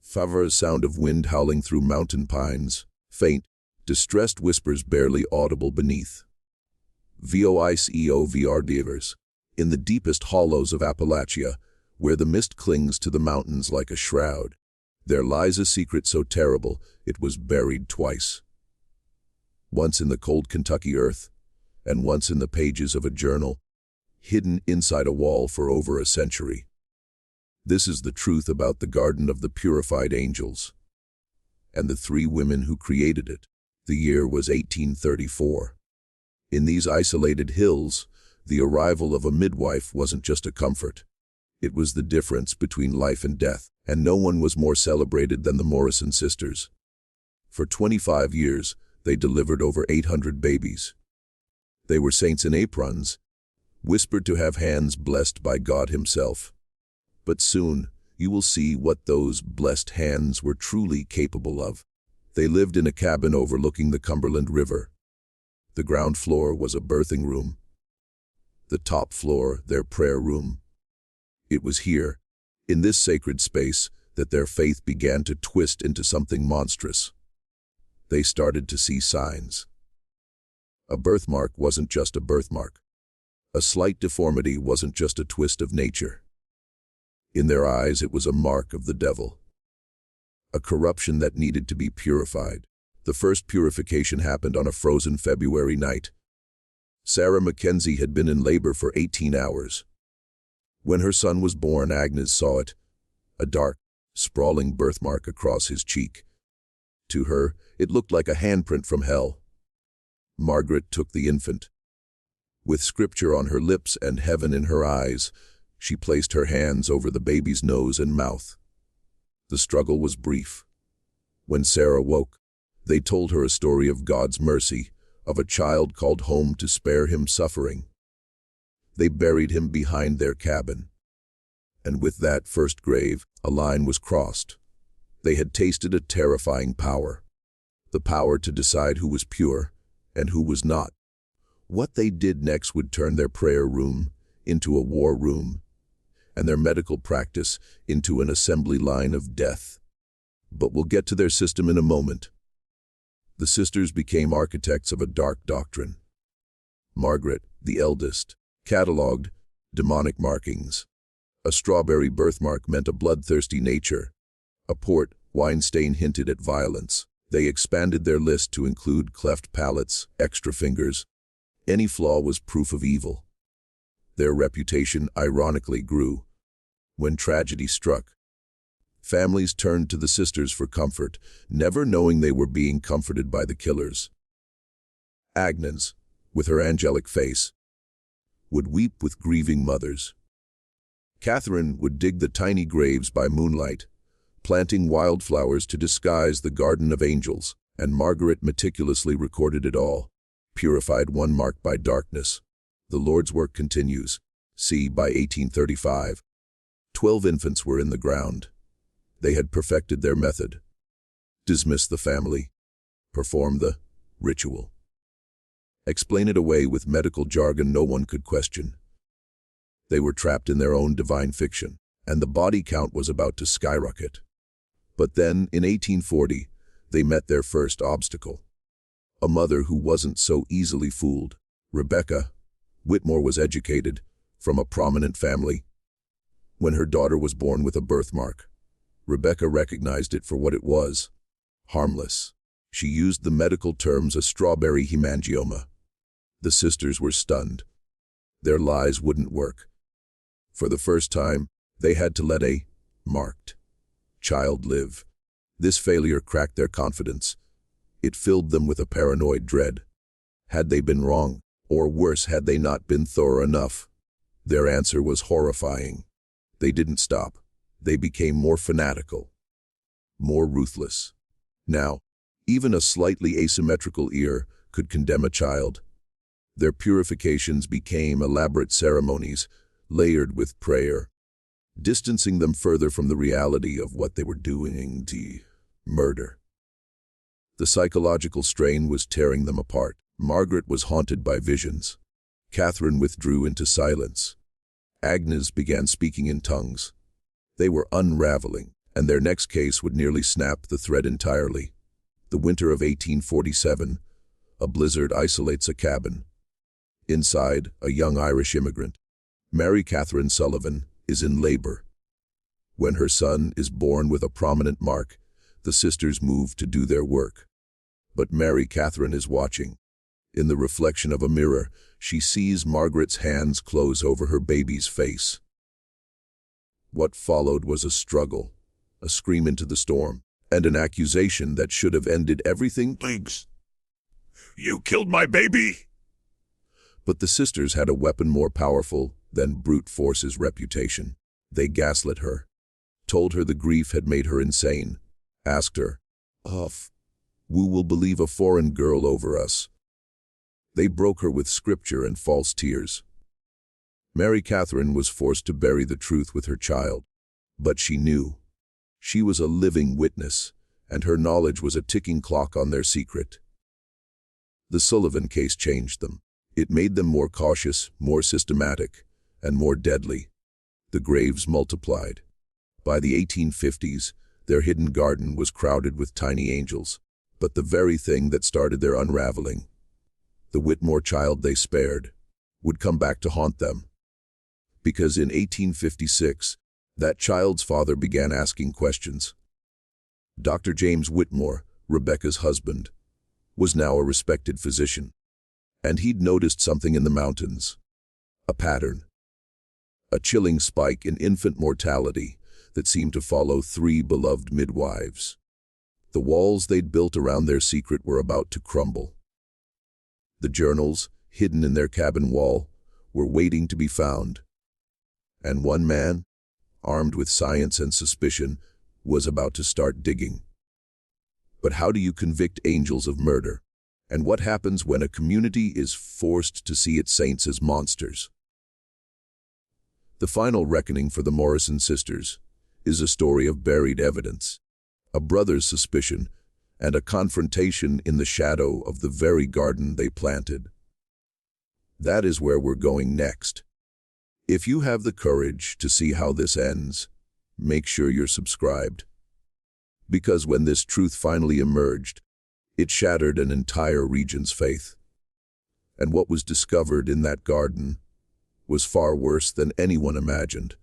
Favre's sound of wind howling through mountain pines, faint, distressed whispers barely audible beneath. Voiceovr in the deepest hollows of Appalachia, where the mist clings to the mountains like a shroud, there lies a secret so terrible it was buried twice. Once in the cold Kentucky earth, and once in the pages of a journal, hidden inside a wall for over a century. This is the truth about the Garden of the Purified Angels, and the three women who created it. The year was 1834. In these isolated hills, the arrival of a midwife wasn't just a comfort. It was the difference between life and death, and no one was more celebrated than the Morrison sisters. For 25 years, they delivered over 800 babies. They were saints in aprons, whispered to have hands blessed by God Himself. But soon, you will see what those blessed hands were truly capable of. They lived in a cabin overlooking the Cumberland River. The ground floor was a birthing room. The top floor, their prayer room. It was here, in this sacred space, that their faith began to twist into something monstrous. They started to see signs. A birthmark wasn't just a birthmark. A slight deformity wasn't just a twist of nature. In their eyes, it was a mark of the devil. A corruption that needed to be purified. The first purification happened on a frozen February night. Sarah Mackenzie had been in labor for 18 hours. When her son was born, Agnes saw it, a dark, sprawling birthmark across his cheek. To her, it looked like a handprint from hell. Margaret took the infant. With scripture on her lips and heaven in her eyes, she placed her hands over the baby's nose and mouth. The struggle was brief. When Sarah woke, they told her a story of God's mercy, of a child called home to spare him suffering. They buried him behind their cabin. And with that first grave, a line was crossed. They had tasted a terrifying power. The power to decide who was pure and who was not. What they did next would turn their prayer room into a war room, and their medical practice into an assembly line of death. But we'll get to their system in a moment. The sisters became architects of a dark doctrine. Margaret, the eldest, cataloged demonic markings. A strawberry birthmark meant a bloodthirsty nature. A port wine stain hinted at violence. They expanded their list to include cleft palates, extra fingers. Any flaw was proof of evil. Their reputation ironically grew. When tragedy struck, families turned to the sisters for comfort, never knowing they were being comforted by the killers. Agnes, with her angelic face, would weep with grieving mothers. Catherine would dig the tiny graves by moonlight, planting wildflowers to disguise the Garden of Angels, and Margaret meticulously recorded it all, purified one marked by darkness. The Lord's work continues. See, by 1835, 12 infants were in the ground. They had perfected their method. Dismiss the family. Perform the ritual. Explain it away with medical jargon no one could question. They were trapped in their own divine fiction, and the body count was about to skyrocket. But then, in 1840, they met their first obstacle. A mother who wasn't so easily fooled. Rebecca Whitmore was educated, from a prominent family. When her daughter was born with a birthmark, Rebecca recognized it for what it was, harmless. She used the medical terms a strawberry hemangioma. The sisters were stunned. Their lies wouldn't work. For the first time, they had to let a marked child live. This failure cracked their confidence. It filled them with a paranoid dread. Had they been wrong, or worse, had they not been thorough enough? Their answer was horrifying. They didn't stop. They became more fanatical, more ruthless. Now, even a slightly asymmetrical ear could condemn a child. Their purifications became elaborate ceremonies, layered with prayer, distancing them further from the reality of what they were doing, the murder. The psychological strain was tearing them apart. Margaret was haunted by visions. Catherine withdrew into silence. Agnes began speaking in tongues. They were unraveling, and their next case would nearly snap the thread entirely. The winter of 1847, a blizzard isolates a cabin. Inside, a young Irish immigrant, Mary Catherine Sullivan, is in labor. When her son is born with a prominent mark, the sisters move to do their work. But Mary Catherine is watching. In the reflection of a mirror, she sees Margaret's hands close over her baby's face. What followed was a struggle, a scream into the storm, and an accusation that should have ended everything. Blinks, you killed my baby! But the sisters had a weapon more powerful than brute force's reputation. They gaslit her, told her the grief had made her insane, asked her, who will believe a foreign girl over us? They broke her with scripture and false tears. Mary Catherine was forced to bury the truth with her child, but she knew. She was a living witness, and her knowledge was a ticking clock on their secret. The Sullivan case changed them. It made them more cautious, more systematic, and more deadly. The graves multiplied. By the 1850s, their hidden garden was crowded with tiny angels, but the very thing that started their unraveling, the Whitmore child they spared, would come back to haunt them. Because in 1856, that child's father began asking questions. Dr. James Whitmore, Rebecca's husband, was now a respected physician, and he'd noticed something in the mountains, a pattern, a chilling spike in infant mortality that seemed to follow 3 beloved midwives. The walls they'd built around their secret were about to crumble. The journals, hidden in their cabin wall, were waiting to be found. And one man, armed with science and suspicion, was about to start digging. But how do you convict angels of murder? And what happens when a community is forced to see its saints as monsters? The final reckoning for the Morrison sisters is a story of buried evidence, a brother's suspicion, and a confrontation in the shadow of the very garden they planted. That is where we're going next. If you have the courage to see how this ends, make sure you're subscribed. Because when this truth finally emerged, it shattered an entire region's faith. And what was discovered in that garden was far worse than anyone imagined.